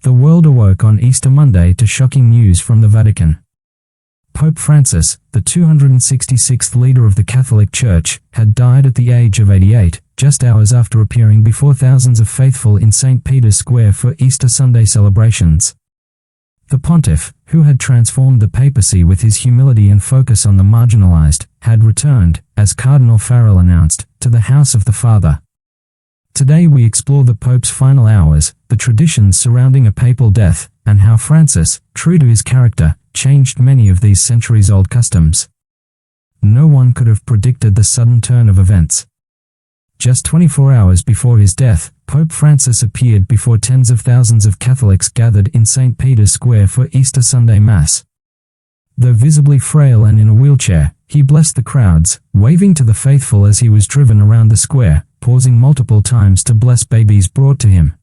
The world awoke on Easter Monday to shocking news from the Vatican. Pope Francis, the 266th leader of the Catholic Church, had died at the age of 88, just hours after appearing before thousands of faithful in St. Peter's Square for Easter Sunday celebrations. The pontiff, who had transformed the papacy with his humility and focus on the marginalized, had returned, as Cardinal Farrell announced, to the house of the Father. Today we explore the Pope's final hours, the traditions surrounding a papal death, and how Francis, true to his character, changed many of these centuries-old customs. No one could have predicted the sudden turn of events. Just 24 hours before his death, Pope Francis appeared before tens of thousands of Catholics gathered in St. Peter's Square for Easter Sunday Mass. Though visibly frail and in a wheelchair, he blessed the crowds, waving to the faithful as he was driven around the square, pausing multiple times to bless babies brought to him.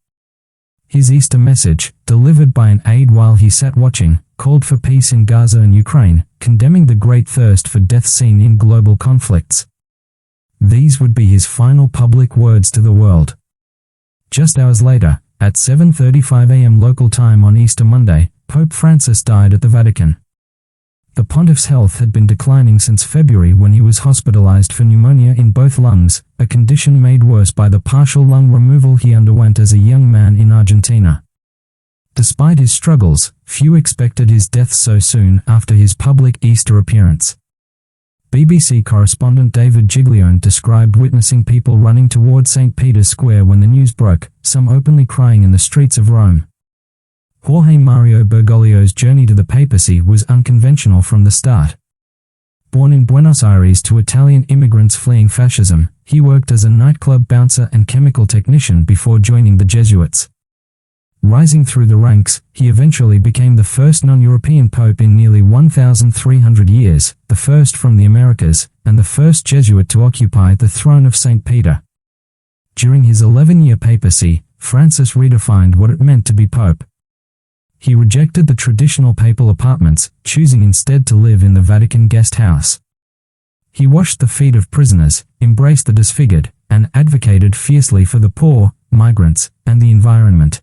His Easter message, delivered by an aide while he sat watching, called for peace in Gaza and Ukraine, condemning the great thirst for death seen in global conflicts. These would be his final public words to the world. Just hours later, at 7:35 a.m. local time on Easter Monday, Pope Francis died at the Vatican. The pontiff's health had been declining since February when he was hospitalized for pneumonia in both lungs, a condition made worse by the partial lung removal he underwent as a young man in Argentina. Despite his struggles, few expected his death so soon after his public Easter appearance. BBC correspondent David Giglione described witnessing people running toward St. Peter's Square when the news broke, some openly crying in the streets of Rome. Jorge Mario Bergoglio's journey to the papacy was unconventional from the start. Born in Buenos Aires to Italian immigrants fleeing fascism, he worked as a nightclub bouncer and chemical technician before joining the Jesuits. Rising through the ranks, he eventually became the first non-European pope in nearly 1,300 years, the first from the Americas, and the first Jesuit to occupy the throne of St. Peter. During his 11-year papacy, Francis redefined what it meant to be pope. He rejected the traditional papal apartments, choosing instead to live in the Vatican guest house. He washed the feet of prisoners, embraced the disfigured, and advocated fiercely for the poor, migrants, and the environment.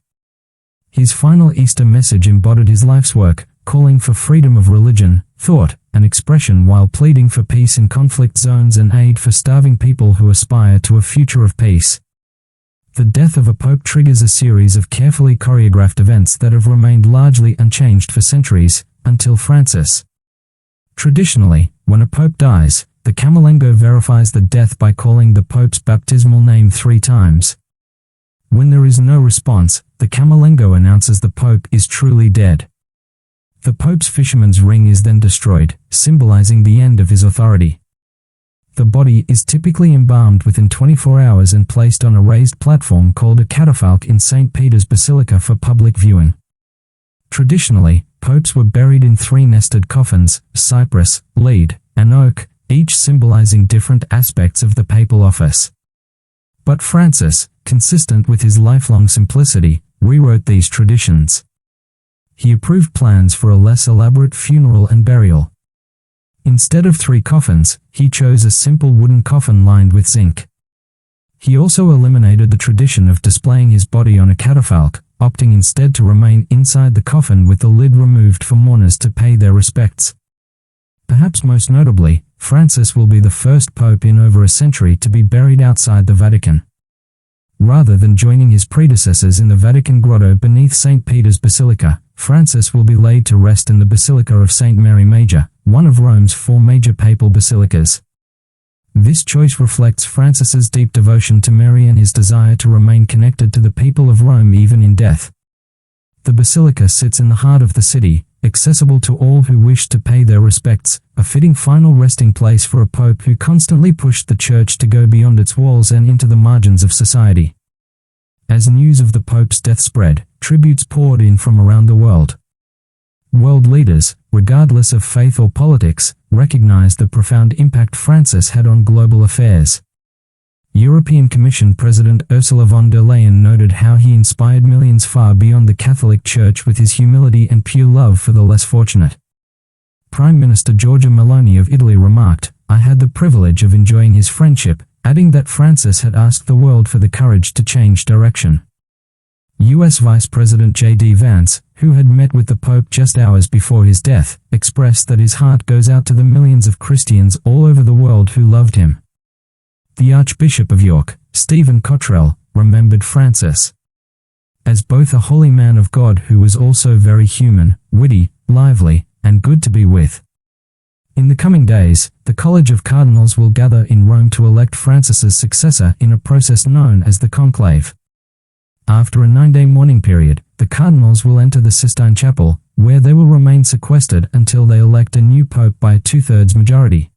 His final Easter message embodied his life's work, calling for freedom of religion, thought, and expression while pleading for peace in conflict zones and aid for starving people who aspire to a future of peace. The death of a pope triggers a series of carefully choreographed events that have remained largely unchanged for centuries, until Francis. Traditionally, when a pope dies, the Camerlengo verifies the death by calling the pope's baptismal name 3 times. When there is no response, the Camerlengo announces the pope is truly dead. The pope's fisherman's ring is then destroyed, symbolizing the end of his authority. The body is typically embalmed within 24 hours and placed on a raised platform called a catafalque in St. Peter's Basilica for public viewing. Traditionally, popes were buried in 3 nested coffins, cypress, lead, and oak, each symbolizing different aspects of the papal office. But Francis, consistent with his lifelong simplicity, rewrote these traditions. He approved plans for a less elaborate funeral and burial. Instead of 3 coffins, he chose a simple wooden coffin lined with zinc. He also eliminated the tradition of displaying his body on a catafalque, opting instead to remain inside the coffin with the lid removed for mourners to pay their respects. Perhaps most notably, Francis will be the first pope in over a century to be buried outside the Vatican. Rather than joining his predecessors in the Vatican grotto beneath St. Peter's Basilica, Francis will be laid to rest in the Basilica of St. Mary Major, one of Rome's 4 major papal basilicas. This choice reflects Francis's deep devotion to Mary and his desire to remain connected to the people of Rome even in death. The basilica sits in the heart of the city, accessible to all who wish to pay their respects, a fitting final resting place for a pope who constantly pushed the church to go beyond its walls and into the margins of society. As news of the pope's death spread, tributes poured in from around the world. World leaders, regardless of faith or politics, recognized the profound impact Francis had on global affairs. European Commission President Ursula von der Leyen noted how he inspired millions far beyond the Catholic Church with his humility and pure love for the less fortunate. Prime Minister Giorgia Meloni of Italy remarked, "I had the privilege of enjoying his friendship," adding that Francis had asked the world for the courage to change direction. U.S. Vice President J.D. Vance, who had met with the Pope just hours before his death, expressed that his heart goes out to the millions of Christians all over the world who loved him. The Archbishop of York, Stephen Cottrell, remembered Francis as both a holy man of God who was also very human, witty, lively, and good to be with. In the coming days, the College of Cardinals will gather in Rome to elect Francis's successor in a process known as the conclave. After a 9-day mourning period, the cardinals will enter the Sistine Chapel, where they will remain sequestered until they elect a new pope by a 2/3 majority.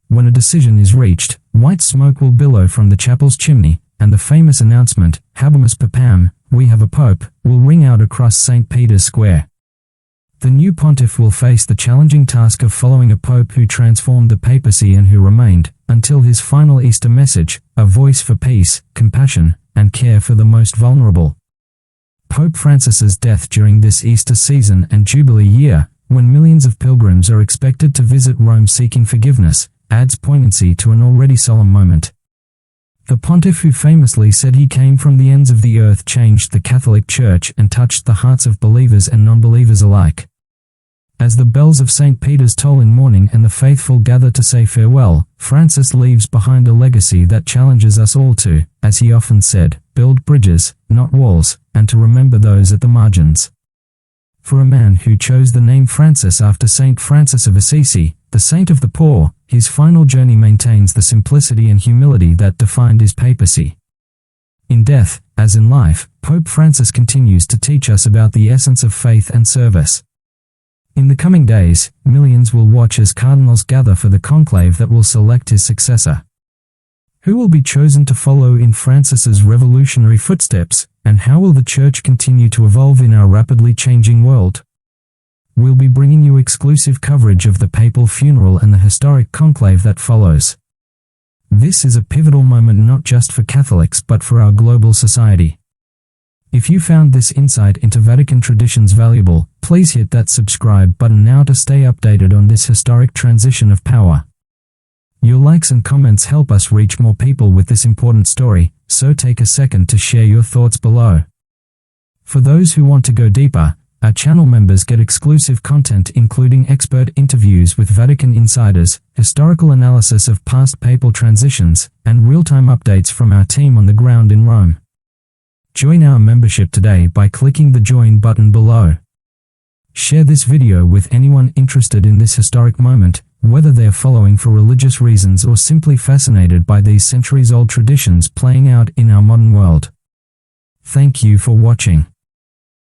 When a decision is reached, white smoke will billow from the chapel's chimney, and the famous announcement, Habemus Papam, we have a pope, will ring out across St. Peter's Square. The new pontiff will face the challenging task of following a pope who transformed the papacy and who remained, until his final Easter message, a voice for peace, compassion, and care for the most vulnerable. Pope Francis's death during this Easter season and Jubilee year, when millions of pilgrims are expected to visit Rome seeking forgiveness, adds poignancy to an already solemn moment. The pontiff who famously said he came from the ends of the earth changed the Catholic Church and touched the hearts of believers and non-believers alike. As the bells of St. Peter's toll in mourning and the faithful gather to say farewell, Francis leaves behind a legacy that challenges us all to, as he often said, build bridges, not walls, and to remember those at the margins. For a man who chose the name Francis after Saint Francis of Assisi, the saint of the poor, his final journey maintains the simplicity and humility that defined his papacy. In death, as in life, Pope Francis continues to teach us about the essence of faith and service. In the coming days, millions will watch as cardinals gather for the conclave that will select his successor. Who will be chosen to follow in Francis's revolutionary footsteps, and how will the Church continue to evolve in our rapidly changing world? We'll be bringing you exclusive coverage of the papal funeral and the historic conclave that follows. This is a pivotal moment not just for Catholics but for our global society. If you found this insight into Vatican traditions valuable, please hit that subscribe button now to stay updated on this historic transition of power. Your likes and comments help us reach more people with this important story, so take a second to share your thoughts below. For those who want to go deeper, our channel members get exclusive content including expert interviews with Vatican insiders, historical analysis of past papal transitions, and real-time updates from our team on the ground in Rome. Join our membership today by clicking the join button below. Share this video with anyone interested in this historic moment, whether they are following for religious reasons or simply fascinated by these centuries-old traditions playing out in our modern world. Thank you for watching.